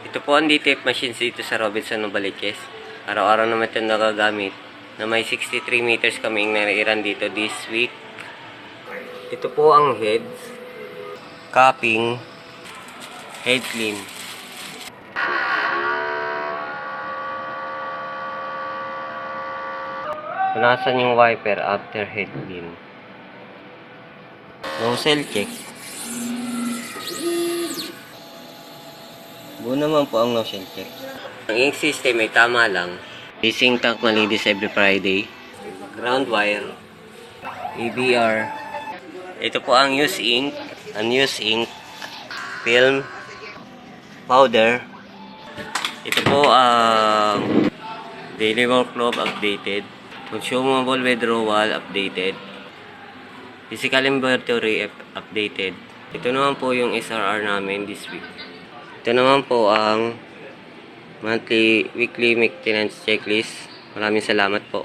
Ito po ang D-tape machines dito sa Robinson Novaliches. Araw-araw naman ito nagagamit na may 63 meters kaming nairan dito this week. Ito po ang heads, capping, head clean. Punasan yung wiper after head clean. Nozzle check. Buo naman po ang nozzle check. Ang ink system ay tama lang. Racing tank malinis every Friday. Ground wire. ABR. Ito po ang used ink. Unused ink. Film. Powder. Ito po ang daily workload updated. Consumable withdrawal updated. Physical inventory updated. Ito naman po yung SRR namin this week. Ito naman po ang weekly maintenance checklist. Maraming salamat po.